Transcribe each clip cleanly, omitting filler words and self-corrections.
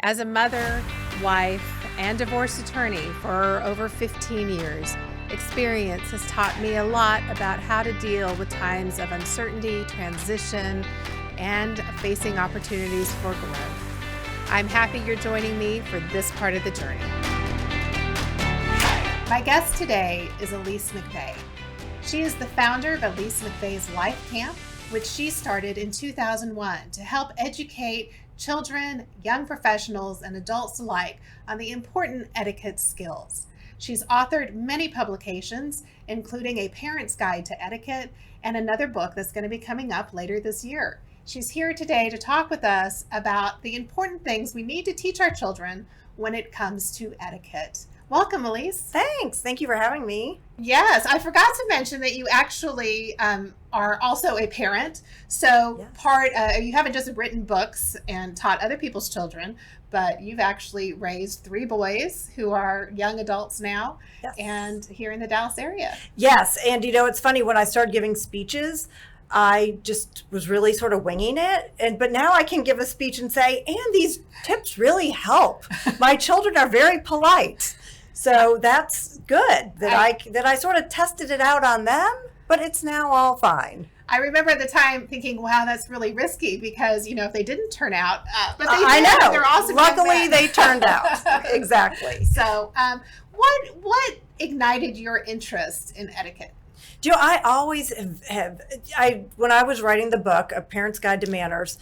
As a mother, wife, and divorce attorney for over 15 years, experience has taught me a lot about how to deal with times of uncertainty, transition, and facing opportunities for growth. I'm happy you're joining me for this part of the journey. My guest today is Elise McVeigh. She is the founder of Elise McVeigh's Life Camp, which she started in 2001 to help educate children, young professionals, and adults alike on the important etiquette skills. She's authored many publications, including A Parent's Guide to Etiquette and another book that's going to be coming up later this year. She's here today to talk with us about the important things we need to teach our children when it comes to etiquette. Welcome, Elise. Thanks. Thank you for having me. Yes, I forgot to mention that you actually are also a parent. So yes. You haven't just written books and taught other people's children, but you've actually raised 3 boys who are young adults now, yes, and here in the Dallas area. Yes, and it's funny, when I started giving speeches, I just was really sort of winging it. But now I can give a speech and say, and these tips really help. My children are very polite. So that's good that I sort of tested it out on them, but it's now all fine. I remember at the time thinking, wow, that's really risky because, if they didn't turn out, but they did. I know. They're awesome. Luckily, they turned out. Exactly. So what ignited your interest in etiquette? I always when I was writing the book, A Parent's Guide to Manners,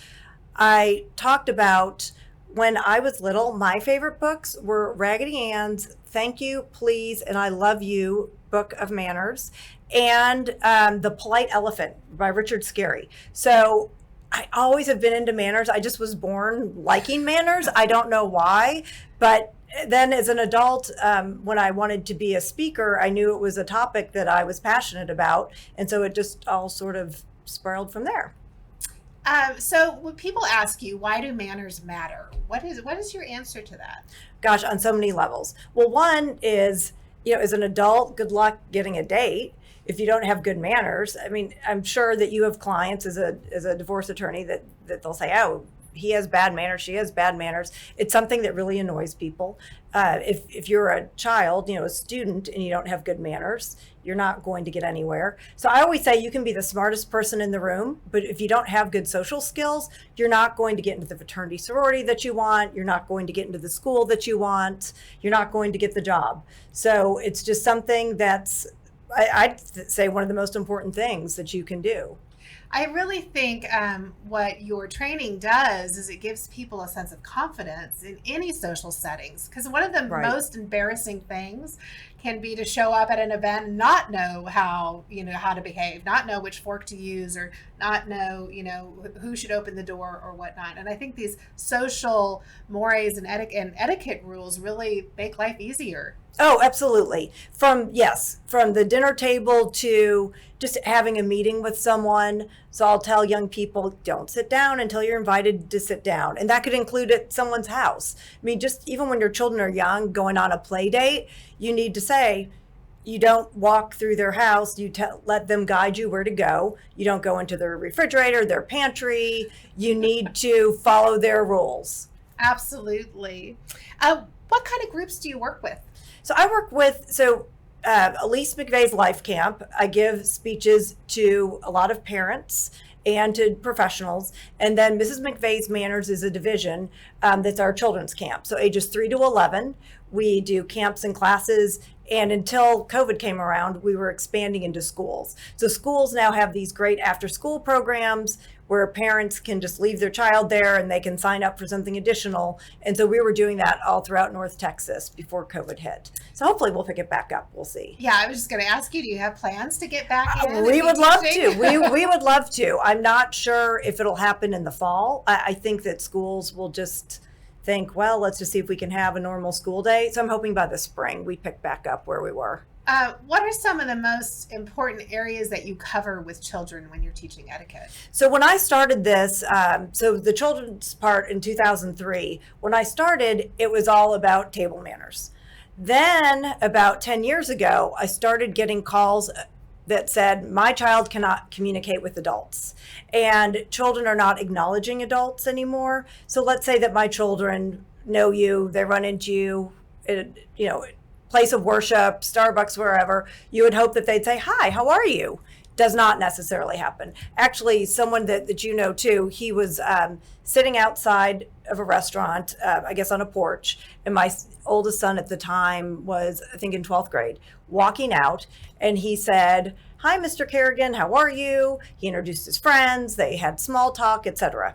I talked about when I was little, my favorite books were Raggedy Ann's Thank You, Please, and I Love You Book of Manners, and The Polite Elephant by Richard Scarry. So I always have been into manners. I just was born liking manners. I don't know why, but then as an adult, when I wanted to be a speaker, I knew it was a topic that I was passionate about, and so it just all sort of spiraled from there. So when people ask you, why do manners matter? What is your answer to that? Gosh, on so many levels. Well, one is, as an adult, good luck getting a date if you don't have good manners. I mean, I'm sure that you have clients as a divorce attorney that they'll say, oh, he has bad manners, she has bad manners. It's something that really annoys people. If you're a child, a student, and you don't have good manners, you're not going to get anywhere. So I always say you can be the smartest person in the room, but if you don't have good social skills, you're not going to get into the fraternity sorority that you want. You're not going to get into the school that you want. You're not going to get the job. So it's just something that's, I'd say, one of the most important things that you can do. I really think what your training does is it gives people a sense of confidence in any social settings. Because one of the most embarrassing things can be to show up at an event and not know how to behave, not know which fork to use, or not know, who should open the door or whatnot. And I think these social mores and etiquette rules really make life easier. Oh, absolutely. From the dinner table to just having a meeting with someone. So I'll tell young people, don't sit down until you're invited to sit down. And that could include at someone's house. I mean, just even when your children are young, going on a play date, you need to say, you don't walk through their house. You let them guide you where to go. You don't go into their refrigerator, their pantry. You need to follow their rules. Absolutely. What kind of groups do you work with? So I work with, Elise McVeigh's Life Camp. I give speeches to a lot of parents and to professionals. And then Mrs. McVeigh's Manners is a division that's our children's camp. So ages 3 to 11, we do camps and classes. And until COVID came around, we were expanding into schools. So schools now have these great after-school programs where parents can just leave their child there and they can sign up for something additional. And so we were doing that all throughout North Texas before COVID hit. So hopefully we'll pick it back up. We'll see. Yeah, I was just going to ask you, do you have plans to get back in? We would love to. We would love to. I'm not sure if it'll happen in the fall. I think that schools will just think, well, let's just see if we can have a normal school day. So I'm hoping by the spring we pick back up where we were. What are some of the most important areas that you cover with children when you're teaching etiquette? So when I started this, so the children's part in 2003, when I started, it was all about table manners. Then about 10 years ago, I started getting calls that said, my child cannot communicate with adults and children are not acknowledging adults anymore. So let's say that my children know you, they run into you at, place of worship, Starbucks, wherever, you would hope that they'd say, hi, how are you? Does not necessarily happen. Actually, someone that you know too, he was sitting outside of a restaurant, I guess on a porch, and my oldest son at the time was, I think, in 12th grade, walking out, and he said, hi, Mr. Kerrigan, how are you? He introduced his friends, they had small talk, etc.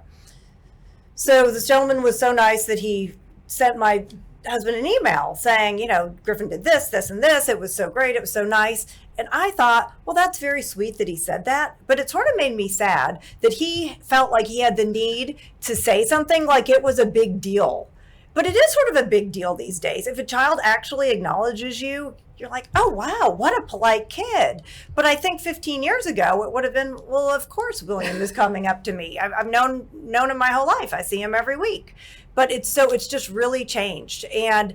So this gentleman was so nice that he sent my husband an email saying, Griffin did this, this, and this. It was so great. It was so nice. And I thought, well, that's very sweet that he said that. But it sort of made me sad that he felt like he had the need to say something like it was a big deal. But it is sort of a big deal these days. If a child actually acknowledges you, you're like, oh, wow, what a polite kid. But I think 15 years ago, it would have been, well, of course, William is coming up to me. I've known him my whole life. I see him every week. But it's just really changed. And,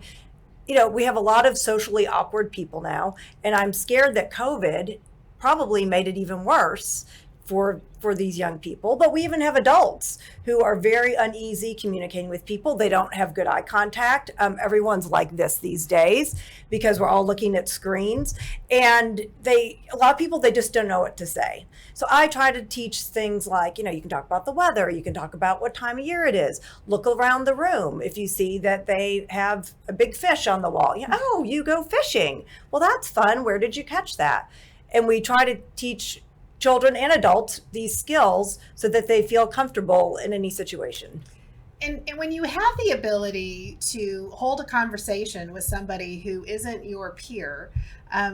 we have a lot of socially awkward people now. And I'm scared that COVID probably made it even worse for these young people. But we even have adults who are very uneasy communicating with people. They don't have good eye contact. Everyone's like this these days because we're all looking at screens. And a lot of people, they just don't know what to say. So I try to teach things like, you can talk about the weather. You can talk about what time of year it is. Look around the room. If you see that they have a big fish on the wall, oh, you go fishing. Well, that's fun. Where did you catch that? And we try to teach children and adults these skills so that they feel comfortable in any situation. And when you have the ability to hold a conversation with somebody who isn't your peer,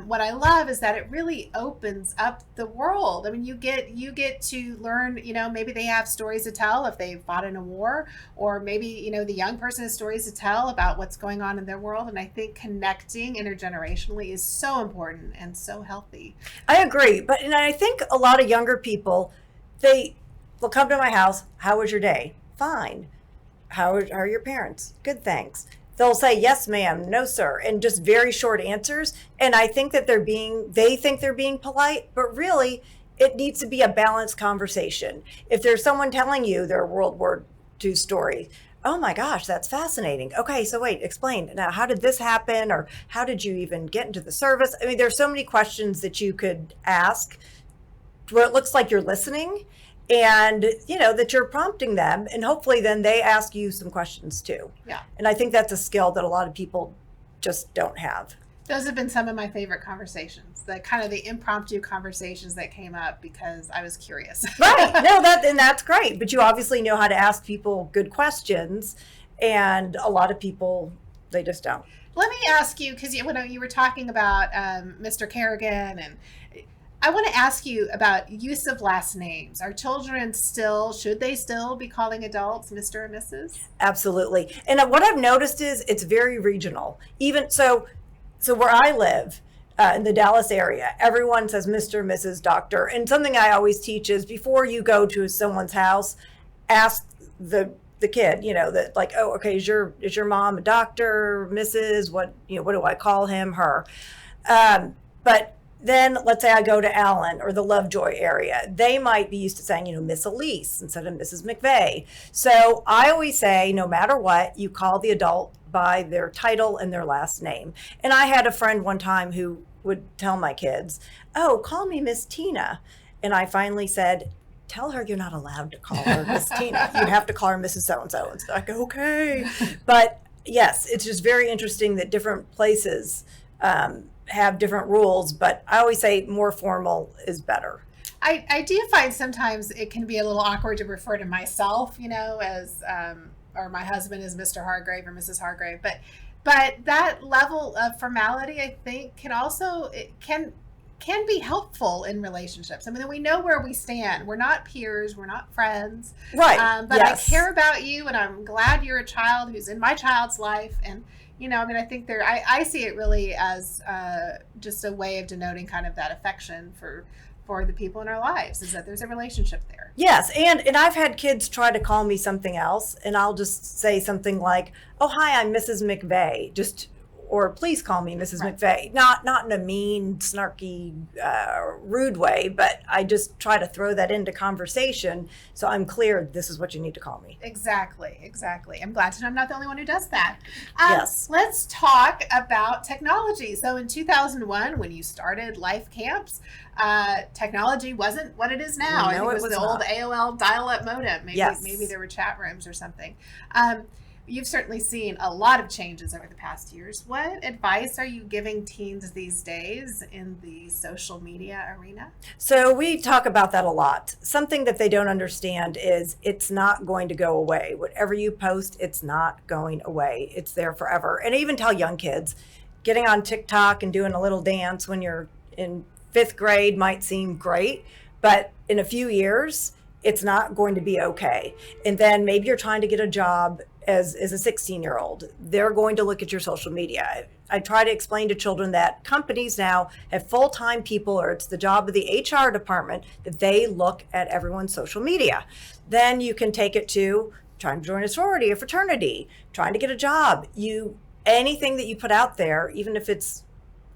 what I love is that it really opens up the world. I mean, you get to learn, maybe they have stories to tell if they fought in a war, or maybe, the young person has stories to tell about what's going on in their world. And I think connecting intergenerationally is so important and so healthy. I agree. And I think a lot of younger people, they will come to my house. How was your day? Fine. How are your parents? Good, thanks. They'll say, yes, ma'am, no, sir, and just very short answers. And I think that they think they're being polite, but really it needs to be a balanced conversation. If there's someone telling you their World War II story, oh my gosh, that's fascinating. Okay, so wait, explain. Now, how did this happen? Or how did you even get into the service? I mean, there's so many questions that you could ask where it looks like you're listening, and that you're prompting them, and hopefully then they ask you some questions too. Yeah. And I think that's a skill that a lot of people just don't have. Those have been some of my favorite conversations, the impromptu conversations that came up because I was curious. Right. No, that's great. But you obviously know how to ask people good questions, and a lot of people, they just don't. Let me ask you, because when you were talking about Mr. Kerrigan, and I want to ask you about use of last names. Are children should they still be calling adults Mr. and Mrs.? Absolutely. And what I've noticed is it's very regional. Even so where I live in the Dallas area, everyone says Mr., Mrs., Doctor. And something I always teach is before you go to someone's house, ask the kid, that like, oh, okay, is your mom a doctor, Mrs., what do I call him, her? But then let's say I go to Allen or the Lovejoy area. They might be used to saying, Miss Elise instead of Mrs. McVeigh. So I always say, no matter what, you call the adult by their title and their last name. And I had a friend one time who would tell my kids, oh, call me Miss Tina. And I finally said, tell her you're not allowed to call her Miss Tina. You have to call her Mrs. So-and-so. And it's like, okay. But yes, it's just very interesting that different places have different rules, but I always say more formal is better. I do find sometimes it can be a little awkward to refer to myself, as, or my husband is Mr. Hargrave or Mrs. Hargrave, but that level of formality, I think, can be helpful in relationships. I mean, we know where we stand. We're not peers. We're not friends. Right. But yes. I care about you, and I'm glad you're a child who's in my child's life. And I think I see it really as just a way of denoting kind of that affection for the people in our lives, is that there's a relationship there. Yes, and I've had kids try to call me something else, and I'll just say something like, oh, hi, I'm Mrs. McVeigh, just or please call me Mrs. McVeigh. Not in a mean, snarky, rude way, but I just try to throw that into conversation so I'm clear this is what you need to call me. Exactly. I'm glad to know I'm not the only one who does that. Yes. Let's talk about technology. So in 2001, when you started Life Camps, technology wasn't what it is now. No, I think it was the old not. AOL dial-up modem. Yes. Maybe there were chat rooms or something. You've certainly seen a lot of changes over the past years. What advice are you giving teens these days in the social media arena? So we talk about that a lot. Something that they don't understand is it's not going to go away. Whatever you post, it's not going away. It's there forever. And I even tell young kids, getting on TikTok and doing a little dance when you're in 5th grade might seem great, but in a few years, it's not going to be okay. And then maybe you're trying to get a job as a 16-year-old. They're going to look at your social media. I try to explain to children that companies now have full-time people, or it's the job of the HR department, that they look at everyone's social media. Then you can take it to trying to join a sorority, a fraternity, trying to get a job. Anything that you put out there, even if it's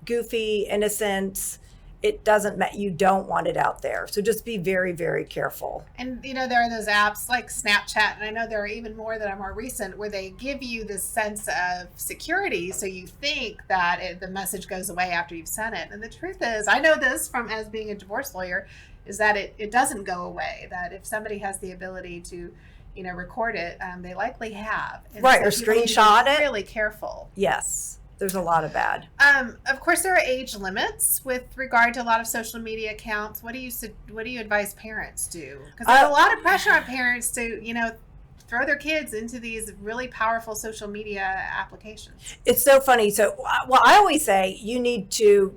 goofy, innocent, it doesn't matter. You don't want it out there. So just be very, very careful. And, there are those apps like Snapchat, and I know there are even more that are more recent, where they give you this sense of security. So you think that the message goes away after you've sent it. And the truth is, I know this from as being a divorce lawyer, is that it doesn't go away. That if somebody has the ability to, record it, they likely have. And right, so or screenshot it. Really careful. Yes. There's a lot of bad. Of course, there are age limits with regard to a lot of social media accounts. What do you advise parents do? Because there's a lot of pressure on parents to, throw their kids into these really powerful social media applications. It's so funny. So, I always say you need to,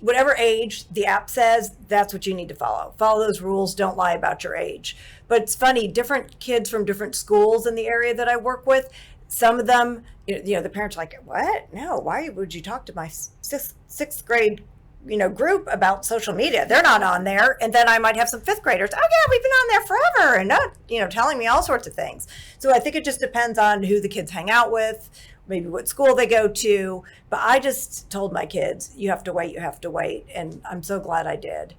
whatever age the app says, that's what you need to follow. Follow those rules. Don't lie about your age. But it's funny, different kids from different schools in the area that I work with, some of them, the parents are like, what? No, why would you talk to my sixth grade, group about social media? They're not on there. And then I might have some 5th graders. Oh yeah, we've been on there forever, and telling me all sorts of things. So I think it just depends on who the kids hang out with, maybe what school they go to. But I just told my kids, you have to wait. And I'm so glad I did.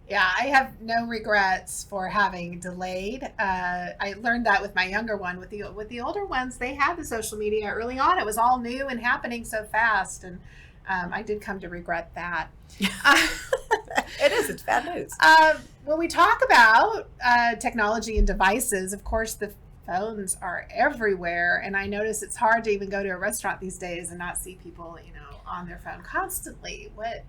Yeah, I have no regrets for having delayed. I learned that with my younger one. With the older ones, they had the social media early on. It was all new and happening so fast, and I did come to regret that. It is. It's bad news. When we talk about technology and devices, of course, the phones are everywhere, and I notice it's hard to even go to a restaurant these days and not see people, on their phone constantly. What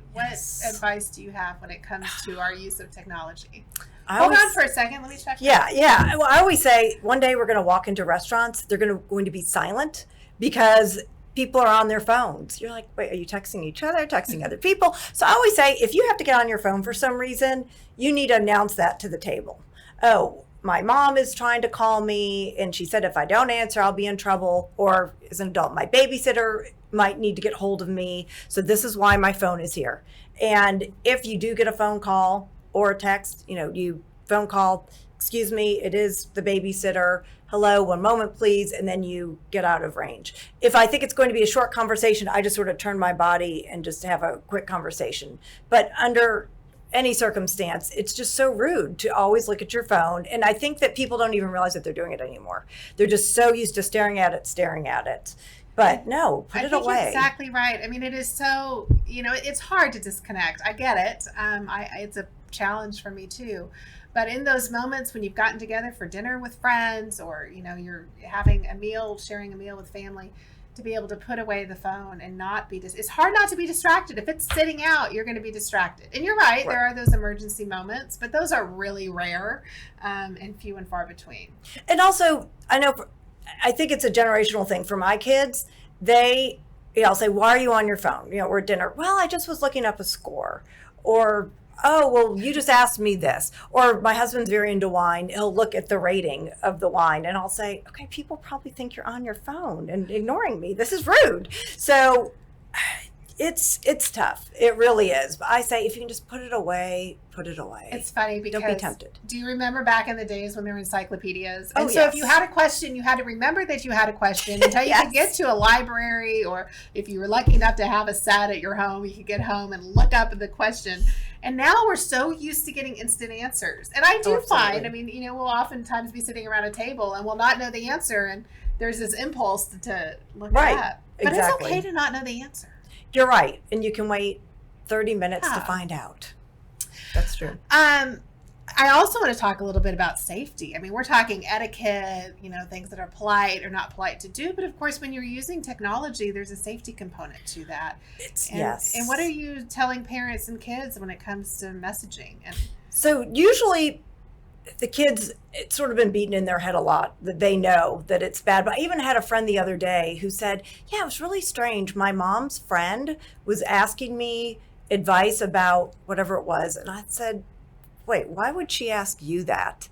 advice do you have when it comes to our use of technology? Hold on for a second. Let me check. Yeah. Well, I always say one day we're going to walk into restaurants. They're going to be silent because people are on their phones. You're like, wait, are you texting each other, texting other people? So I always say, if you have to get on your phone for some reason, you need to announce that to the table. Oh, my mom is trying to call me, and she said if I don't answer, I'll be in trouble. Or as an adult, my babysitter might need to get hold of me. So this is why my phone is here. And if you do get a phone call or a text, you phone call, excuse me, it is the babysitter. Hello, one moment, please. And then you get out of range. If I think it's going to be a short conversation, I just sort of turn my body and just have a quick conversation. But under any circumstance, it's just so rude to always look at your phone. And I think that people don't even realize that they're doing it anymore. They're just so used to staring at it. But no, put it away. You're exactly right. I mean, it is so, it's hard to disconnect. I get it. It's a challenge for me too. But in those moments when you've gotten together for dinner with friends, or, you're having a meal, sharing a meal with family, to be able to put away the phone and not be it's hard not to be distracted. If it's sitting out, you're going to be distracted. And you're right. There are those emergency moments, but those are really rare and few and far between. And also, I think it's a generational thing for my kids. I'll say, why are you on your phone? We're at dinner. Well, I just was looking up a score. Or, oh, well, you just asked me this. Or my husband's very into wine. He'll look at the rating of the wine, and I'll say, okay, people probably think you're on your phone and ignoring me. This is rude. So It's tough. It really is. But I say if you can just put it away, put it away. It's funny because don't be tempted. Do you remember back in the days when there were encyclopedias? Oh, And so yes. if you had a question, you had to remember that you had a question until you could get to a library, or if you were lucky enough to have a SAT at your home, you could get home and look up the question. And now we're so used to getting instant answers. And I do find, I mean, we'll oftentimes be sitting around a table and we'll not know the answer, and there's this impulse to look it up. But exactly. It's okay to not know the answer. You're right. And you can wait 30 minutes to find out. That's true. I also want to talk a little bit about safety. I mean, we're talking etiquette, things that are polite or not polite to do. But of course, when you're using technology, there's a safety component to that. Yes. And what are you telling parents and kids when it comes to messaging? So usually the kids, it's sort of been beaten in their head a lot that they know that it's bad. But I even had a friend the other day who said, yeah, it was really strange. My mom's friend was asking me advice about whatever it was. And I said, wait, why would she ask you that?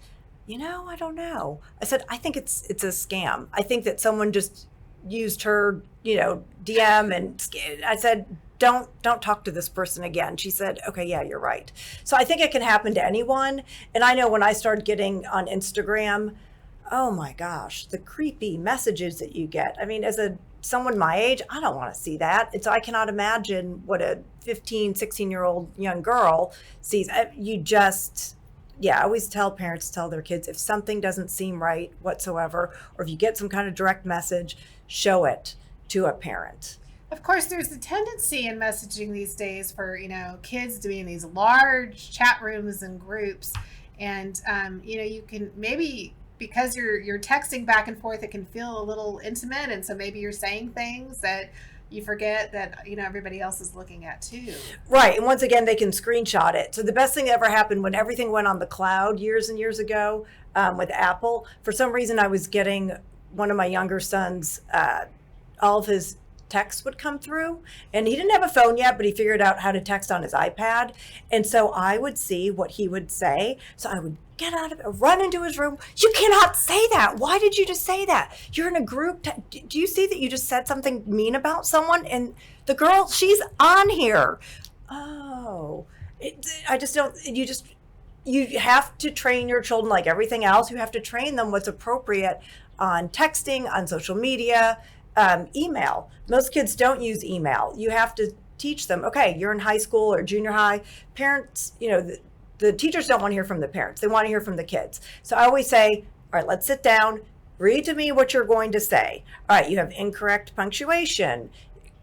I don't know. I said, I think it's a scam. I think that someone just used her, DM, and I said, don't talk to this person again. She said, okay, yeah, you're right. So I think it can happen to anyone. And I know when I started getting on Instagram, oh my gosh, the creepy messages that you get. I mean, as someone my age, I don't want to see that. And so I cannot imagine what a 15, 16-year-old young girl sees. I always tell parents to tell their kids, if something doesn't seem right whatsoever, or if you get some kind of direct message, show it to a parent. Of course, there's a tendency in messaging these days for, kids to be in these large chat rooms and groups. And, you can maybe, because you're texting back and forth, it can feel a little intimate. And so maybe you're saying things that you forget that, everybody else is looking at too. Right. And once again, they can screenshot it. So the best thing that ever happened when everything went on the cloud years and years ago with Apple, for some reason, I was getting one of my younger sons, all of his texts would come through, and he didn't have a phone yet, but he figured out how to text on his iPad. And so I would see what he would say. So I would get out of it, run into his room. You cannot say that. Why did you just say that? You're in a group. Do you see that you just said something mean about someone? And the girl, she's on here. Oh, I just don't, you have to train your children like everything else. You have to train them what's appropriate on texting, on social media, email. Most kids don't use email. You have to teach them, okay, you're in high school or junior high. Parents, the teachers don't want to hear from the parents. They want to hear from the kids. So I always say, all right, let's sit down, read to me what you're going to say. All right, you have incorrect punctuation.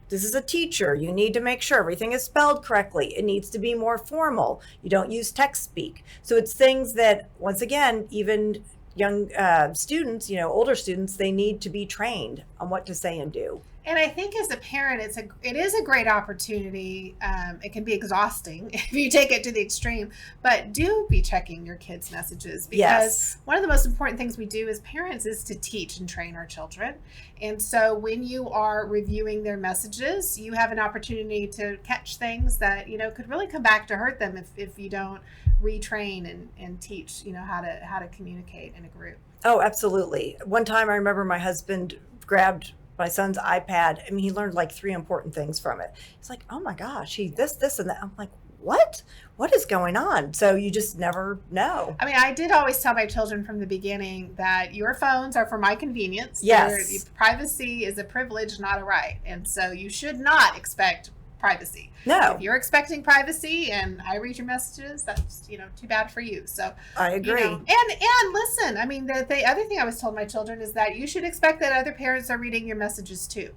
This is a teacher. You need to make sure everything is spelled correctly. It needs to be more formal. You don't use text speak. So it's things that, once again, even young students, older students, they need to be trained on what to say and do. And I think as a parent, it is a great opportunity. It can be exhausting if you take it to the extreme, but do be checking your kids' messages, because one of the most important things we do as parents is to teach and train our children. And so when you are reviewing their messages, you have an opportunity to catch things that, could really come back to hurt them if you don't retrain and teach, how to communicate in a group. Oh, absolutely. One time I remember my husband grabbed my son's iPad. I mean, he learned like 3 important things from it. He's like, oh my gosh, he this, and that. I'm like, what? What is going on? So you just never know. I mean, I did always tell my children from the beginning that your phones are for my convenience. Yes. Privacy is a privilege, not a right. And so you should not expect privacy. No. If you're expecting privacy and I read your messages, that's, too bad for you. So I agree. And listen, I mean, the other thing I always told my children is that you should expect that other parents are reading your messages too.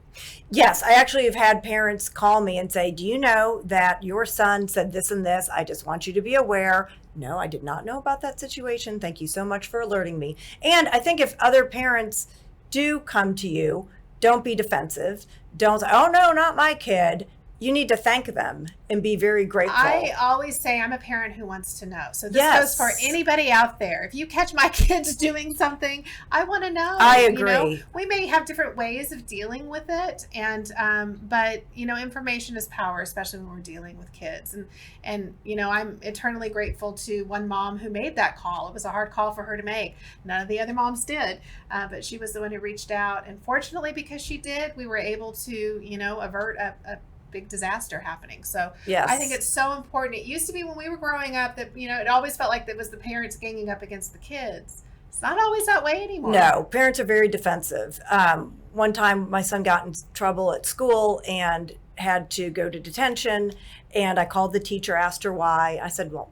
Yes, I actually have had parents call me and say, do you know that your son said this and this? I just want you to be aware. No, I did not know about that situation. Thank you so much for alerting me. And I think if other parents do come to you, don't be defensive. Don't say, oh no, not my kid. You need to thank them and be very grateful. I always say I'm a parent who wants to know. So this goes for anybody out there. If you catch my kids doing something, I want to know. I agree. We may have different ways of dealing with it, and but information is power, especially when we're dealing with kids. And I'm eternally grateful to one mom who made that call. It was a hard call for her to make. None of the other moms did, but she was the one who reached out. And fortunately, because she did, we were able to avert a big disaster happening. So Yes. I think it's so important. It used to be when we were growing up that, it always felt like it was the parents ganging up against the kids. It's not always that way anymore. No, parents are very defensive. One time my son got in trouble at school and had to go to detention, and I called the teacher, asked her why. I said, well,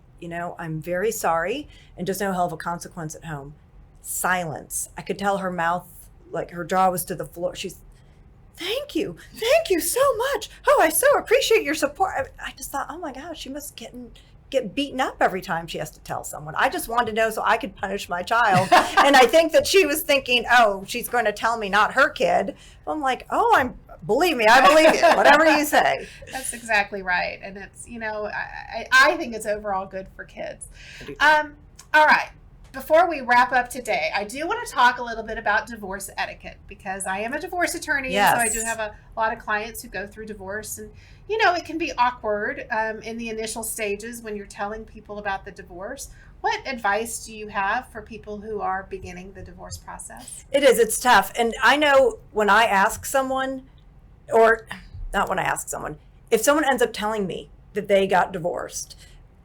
I'm very sorry, and just know he'll have a consequence at home. Silence. I could tell her mouth, like her jaw was to the floor. She's, thank you so much. Oh, I so appreciate your support. I just thought, oh my gosh, she must get beaten up every time she has to tell someone. I just wanted to know so I could punish my child. And I think that she was thinking, oh, she's going to tell me, not her kid. I'm like, believe me, I believe you, whatever you say. That's exactly right. And it's, I think it's overall good for kids. All right. Before we wrap up today, I do want to talk a little bit about divorce etiquette, because I am a divorce attorney. Yes. And so I do have a lot of clients who go through divorce, and it can be awkward in the initial stages when you're telling people about the divorce. What advice do you have for people who are beginning the divorce process? It's tough. And I know when I ask someone, or not when I ask someone, if someone ends up telling me that they got divorced,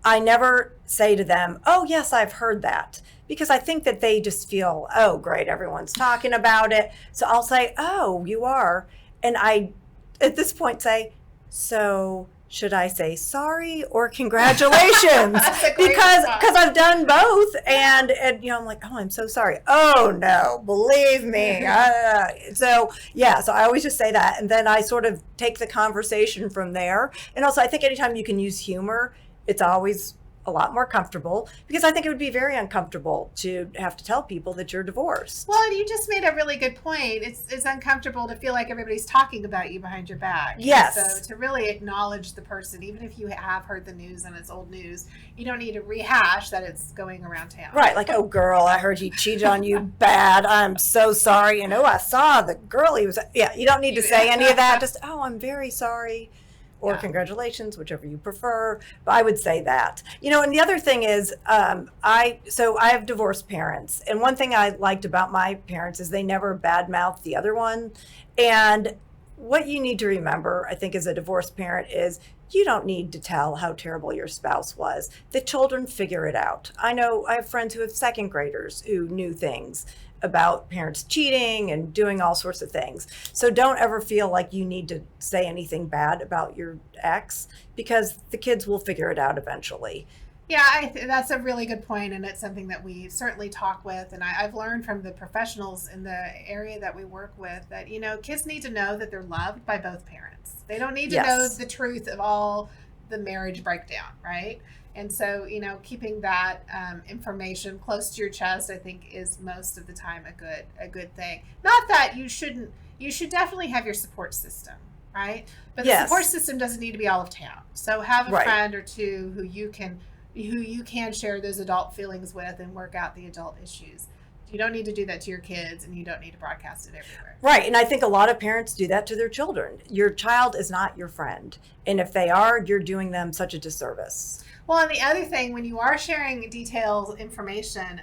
I never say to them, oh, yes, I've heard that. Because I think that they just feel, oh, great, everyone's talking about it. So I'll say, oh, you are. And I, at this point, say, so should I say sorry or congratulations? because I've done both. And I'm like, oh, I'm so sorry. Oh, no, believe me. So I always just say that. And then I sort of take the conversation from there. And also, I think anytime you can use humor, it's always a lot more comfortable, because I think it would be very uncomfortable to have to tell people that you're divorced. Well, and you just made a really good point. It's uncomfortable to feel like everybody's talking about you behind your back. Yes. And so to really acknowledge the person, even if you have heard the news and it's old news, you don't need to rehash that it's going around town. Right. Like, oh, girl, I heard he cheated on you bad. I'm so sorry. I saw the girl he was. Yeah, you don't need to say any of that. Just, oh, I'm very sorry. Or congratulations, whichever you prefer. But I would say that. And the other thing is, I have divorced parents. And one thing I liked about my parents is they never badmouthed the other one. And what you need to remember, I think, as a divorced parent is you don't need to tell how terrible your spouse was. The children figure it out. I know I have friends who have second graders who knew things about parents cheating and doing all sorts of things. So don't ever feel like you need to say anything bad about your ex, because the kids will figure it out eventually. Yeah, that's a really good point, and it's something that we certainly talk with. And I've learned from the professionals in the area that we work with that, kids need to know that they're loved by both parents. They don't need to know the truth of all the marriage breakdown, right? And so, keeping that information close to your chest, I think, is most of the time a good thing. Not that you shouldn't. You should definitely have your support system, right? But the support system doesn't need to be all of town. So have a friend or two who you can share those adult feelings with and work out the adult issues. You don't need to do that to your kids, and you don't need to broadcast it everywhere. Right. And I think a lot of parents do that to their children. Your child is not your friend. And if they are, you're doing them such a disservice. Well, and the other thing, when you are sharing detailed information,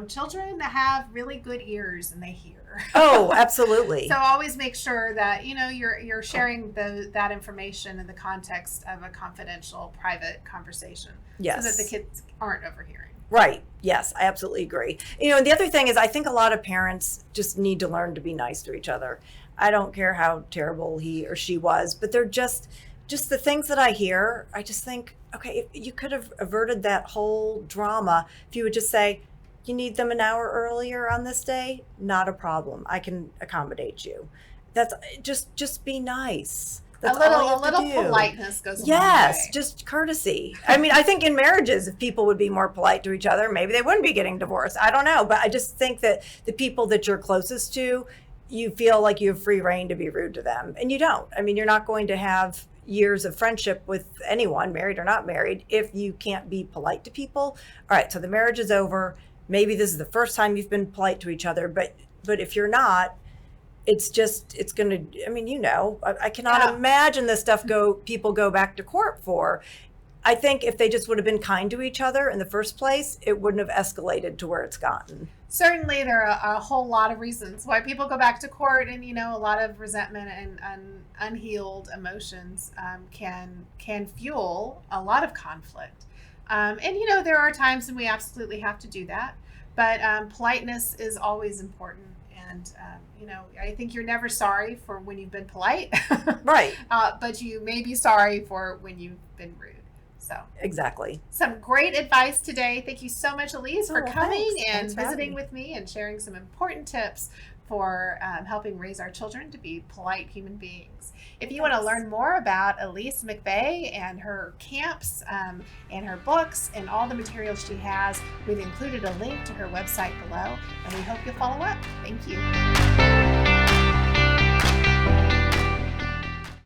children have really good ears and they hear. Oh, absolutely. So always make sure that, you're sharing that information in the context of a confidential, private conversation. Yes. So that the kids aren't overhearing. Right. Yes, I absolutely agree. And the other thing is, I think a lot of parents just need to learn to be nice to each other. I don't care how terrible he or she was, but they're just the things that I hear. I just think, okay, if you could have averted that whole drama if you would just say, you need them an hour earlier on this day, not a problem. I can accommodate you. That's just be nice. That's a little politeness goes a long way. Yes, just courtesy. I mean, I think in marriages, if people would be more polite to each other, maybe they wouldn't be getting divorced. I don't know. But I just think that the people that you're closest to, you feel like you have free reign to be rude to them. And you don't. I mean, you're not going to have years of friendship with anyone, married or not married, if you can't be polite to people. All right, so the marriage is over. Maybe this is the first time you've been polite to each other. But if you're not, it's going to, I mean, I cannot imagine this stuff people go back to court for. I think if they just would have been kind to each other in the first place, it wouldn't have escalated to where it's gotten. Certainly, there are a whole lot of reasons why people go back to court, and a lot of resentment and unhealed emotions can fuel a lot of conflict. And there are times when we absolutely have to do that, but politeness is always important. And I think you're never sorry for when you've been polite, Right. but you may be sorry for when you've been rude. So Exactly. some great advice today. Thank you so much, Elise, for coming Thanks. and Thanks for having visiting me. with me and sharing some important tips for helping raise our children to be polite human beings. If you want to learn more about Elise McVeigh and her camps and her books and all the materials she has, we've included a link to her website below, and we hope you'll follow up. Thank you.